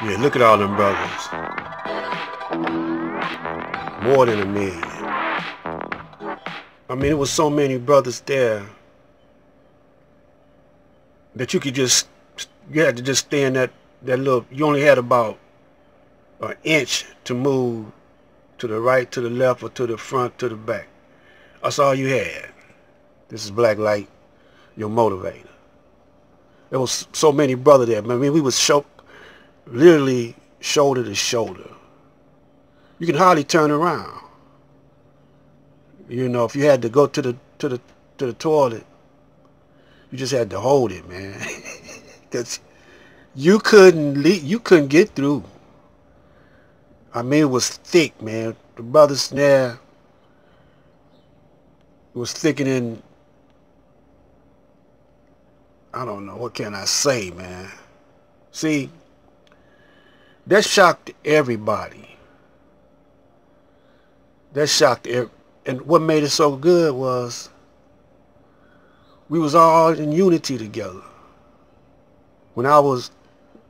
Yeah, look at all them brothers. More than a million. I mean, it was so many brothers there that you had to just stay in that little, you only had about an inch to move to the right, to the left, or to the front, to the back. That's all you had. This is Black Light, your motivator. There was so many brothers there. I mean, we was literally shoulder to shoulder. You can hardly turn around. You know, if you had to go to the toilet, you just had to hold it, man, because you couldn't get through. I mean, it was thick, man. The brothers there was thickening. I don't know, what can I say, man? See, that shocked everybody. That shocked everybody. And what made it so good was we was all in unity together. When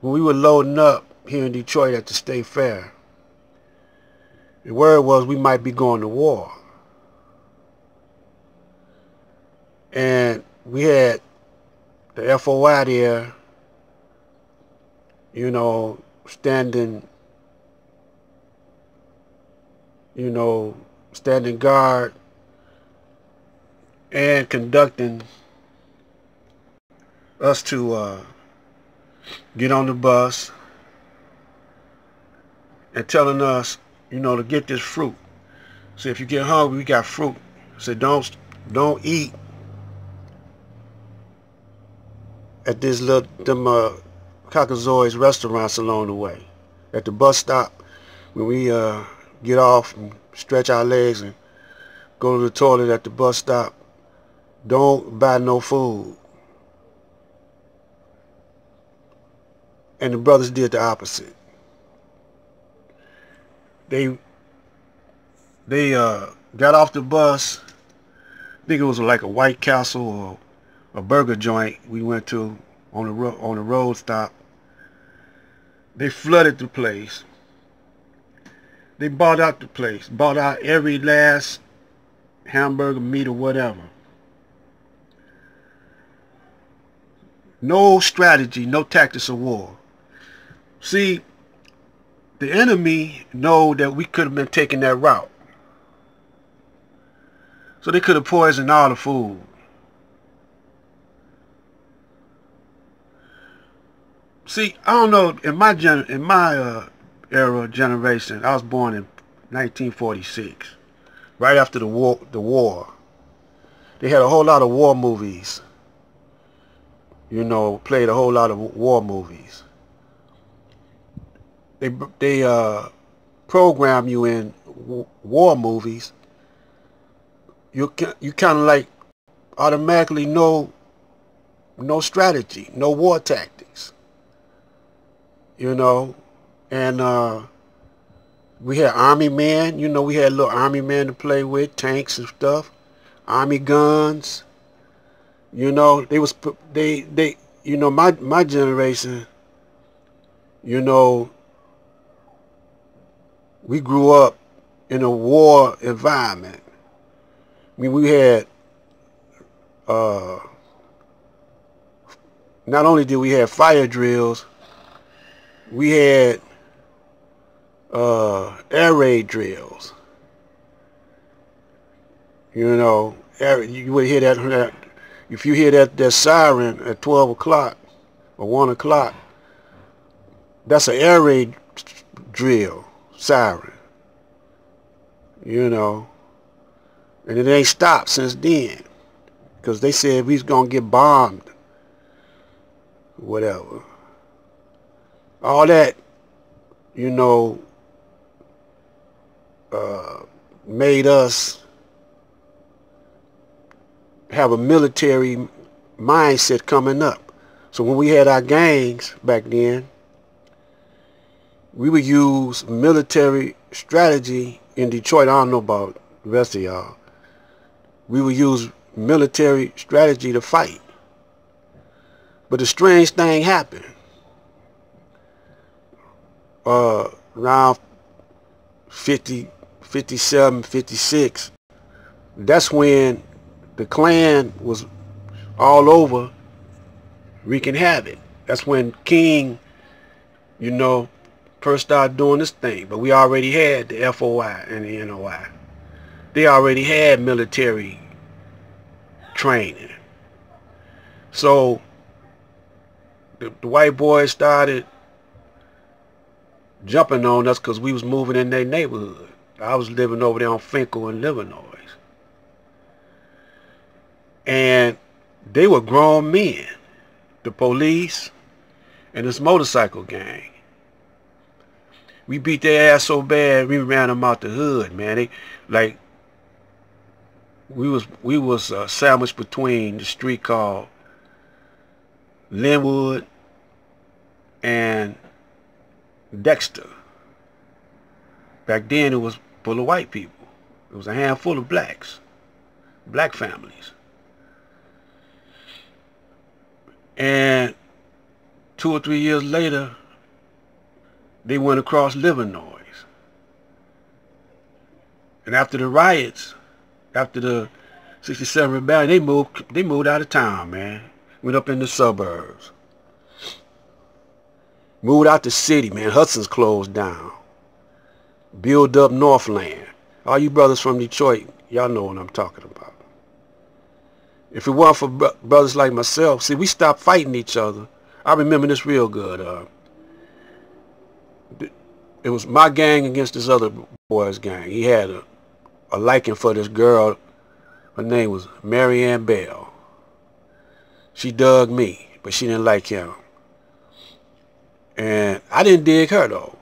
we were loading up here in Detroit at the State Fair, the word was we might be going to war. And we had the FOI there, you know, standing guard and conducting us to get on the bus and telling us, to get this fruit. So if you get hungry, we got fruit. So don't eat at them Caucasoids restaurants along the way. At the bus stop, when we get off and stretch our legs and go to the toilet at the bus stop, don't buy no food. And the brothers did the opposite. They got off the bus. I think it was like a White Castle or a burger joint we went to on the road stop. They flooded the place. They bought out the place, bought out every last hamburger, meat, or whatever. No strategy, no tactics of war. See, the enemy know that we could have been taking that route. So they could have poisoned all the food. See, I don't know, in my era generation, I was born in 1946, right after the war. They had a whole lot of war movies. Played a whole lot of war movies. They program you in war movies. You kind of like automatically know no strategy, no war tactics. And we had army men. We had little army men to play with, tanks and stuff, army guns. My generation, we grew up in a war environment. I mean, we had, not only did we have fire drills, we had air raid drills. You would hear that. If you hear that siren at 12 o'clock or 1 o'clock, that's an air raid drill siren. And it ain't stopped since then, because they said we was gonna get bombed, whatever. All that, made us have a military mindset coming up. So when we had our gangs back then, we would use military strategy in Detroit. I don't know about the rest of y'all. We would use military strategy to fight. But the strange thing happened. around 50, 57, 56, that's when the Klan was all over wreaking havoc. That's when King, you know, first started doing this thing. But we already had the FOI and the NOI. They already had military training. So the white boys started jumping on us because we was moving in their neighborhood. I was living over there on Finkel and Livernois. And they were grown men, the police and this motorcycle gang. We beat their ass so bad we ran them out the hood, man. They, like, we was sandwiched between the street called Linwood and Dexter. Back then it was full of white people. It was a handful of blacks, black families. And 2 or 3 years later, they went across Livernois. And after the riots, after the 67 rebellion, they moved out of town, man. Went up in the suburbs. Moved out the city, man. Hudson's closed down. Build up Northland. All you brothers from Detroit, y'all know what I'm talking about. If it weren't for brothers like myself, see, we stopped fighting each other. I remember this real good. It was my gang against this other boy's gang. He had a liking for this girl. Her name was Mary Ann Bell. She dug me, but she didn't like him. And I didn't dig her, though.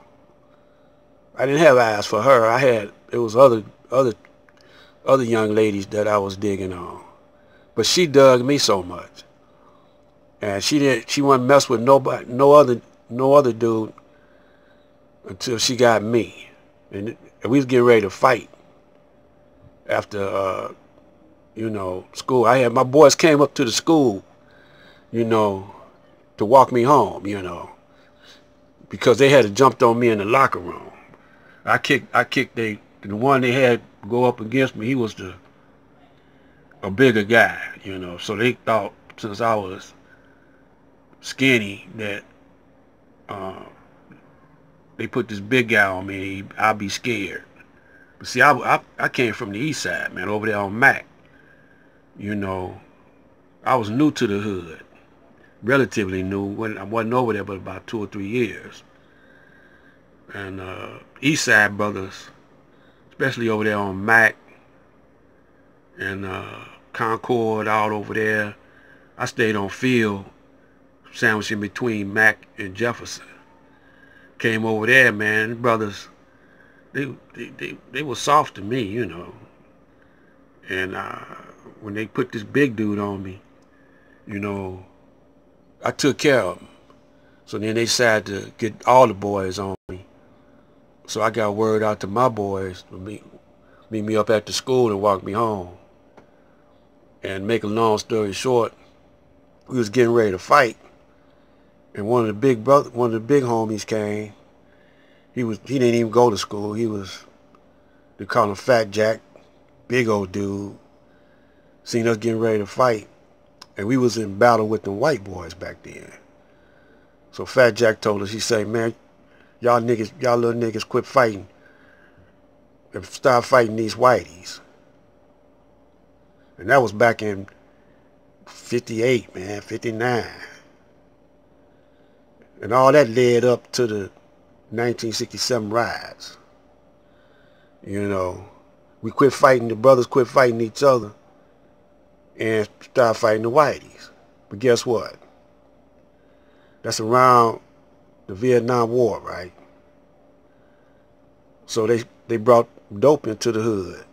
I didn't have eyes for her. It was other young ladies that I was digging on. But she dug me so much. And she wouldn't mess with nobody, no other dude until she got me. And we was getting ready to fight after school. My boys came up to the school, to walk me home, because they had jumped on me in the locker room. I kicked the one they had go up against me. He was a bigger guy, so they thought since I was skinny that they put this big guy on me, I'd be scared. But see, I came from the east side, man, over there on Mac. I was new to the hood, relatively new. I wasn't over there but about 2 or 3 years. And east side brothers, especially over there on Mac and Concord, out over there. I stayed on Field, sandwiched in between Mac and Jefferson. Came over there, man. Brothers, they were soft to me, And when they put this big dude on me, I took care of him. So then they decided to get all the boys on me. So I got word out to my boys to meet me up at the school and walk me home. And make a long story short, we was getting ready to fight. And one of the big homies came. He didn't even go to school. They called him Fat Jack, big old dude. Seen us getting ready to fight. And we was in battle with the white boys back then. So Fat Jack told us, he said, man, y'all little niggas quit fighting and start fighting these whiteys. And that was back in 58, man, 59. And all that led up to the 1967 riots. We quit fighting, the brothers quit fighting each other and started fighting the whiteys. But guess what? That's around the Vietnam War, right? So they brought dope into the hood.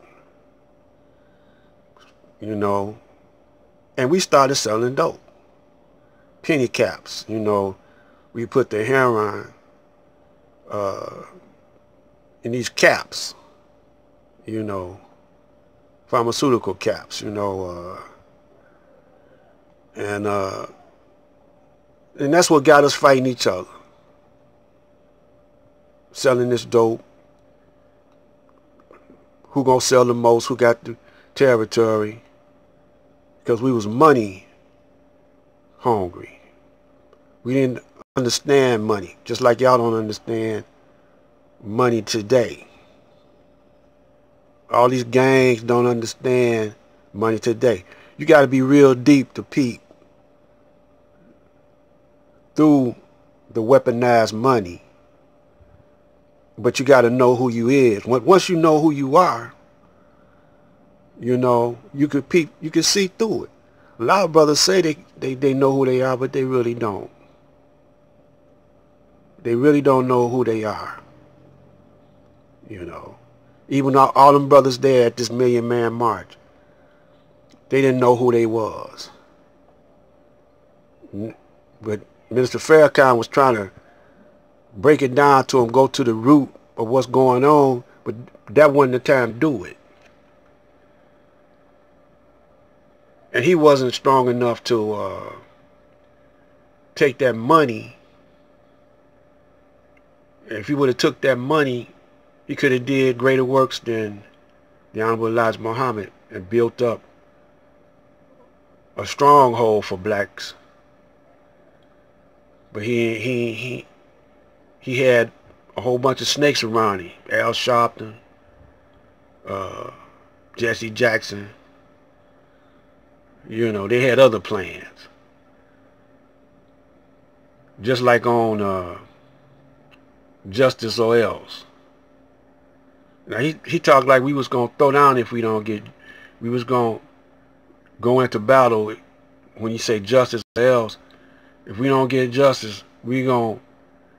And we started selling dope. Penny caps, we put the heroin in these caps, pharmaceutical caps, and that's what got us fighting each other. selling this dope, who gonna sell the most, who got the territory, because we was money hungry. We didn't understand money, just like y'all don't understand money today. All these gangs don't understand money today. You got to be real deep to peep through the weaponized money. But you got to know who you is. Once you know who you are, you know, you could peep, you can see through it. A lot of brothers say they know who they are, but they really don't. They really don't know who they are. You know, even all them brothers there at this Million Man March, they didn't know who they was. But Minister Farrakhan was trying to break it down to them, go to the root of what's going on, but that wasn't the time to do it. And he wasn't strong enough to take that money. If he would have took that money, he could have did greater works than the Honorable Elijah Muhammad and built up a stronghold for blacks. But he had a whole bunch of snakes around him. Al Sharpton, Jesse Jackson. You know, they had other plans. Just like on Justice or Else. Now he talked like we was gonna throw down if we don't get. We was gonna go into battle when you say justice or else. If we don't get justice, we gonna,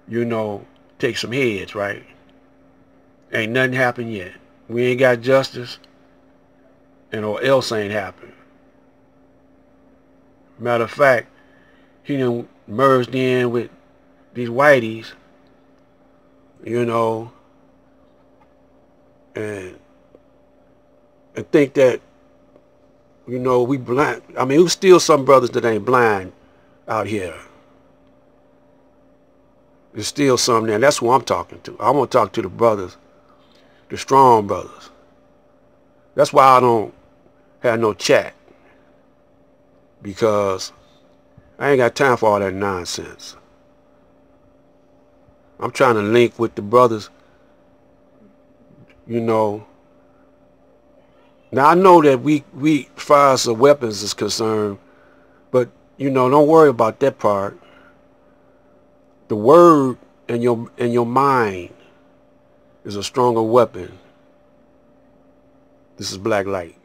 you know, take some heads, right? Ain't nothing happened yet. We ain't got justice, and or else ain't happened. Matter of fact, he done merged in with these whiteys, you know, and think that, you know, we blind. I mean, there's still some brothers that ain't blind out here. There's still some there. That's who I'm talking to. I want to talk to the brothers, the strong brothers. That's why I don't have no chat, because I ain't got time for all that nonsense. I'm trying to link with the brothers, you know. Now I know that we fire some weapons is concerned, but you know, don't worry about that part. The word and your mind is a stronger weapon. This is Black Light.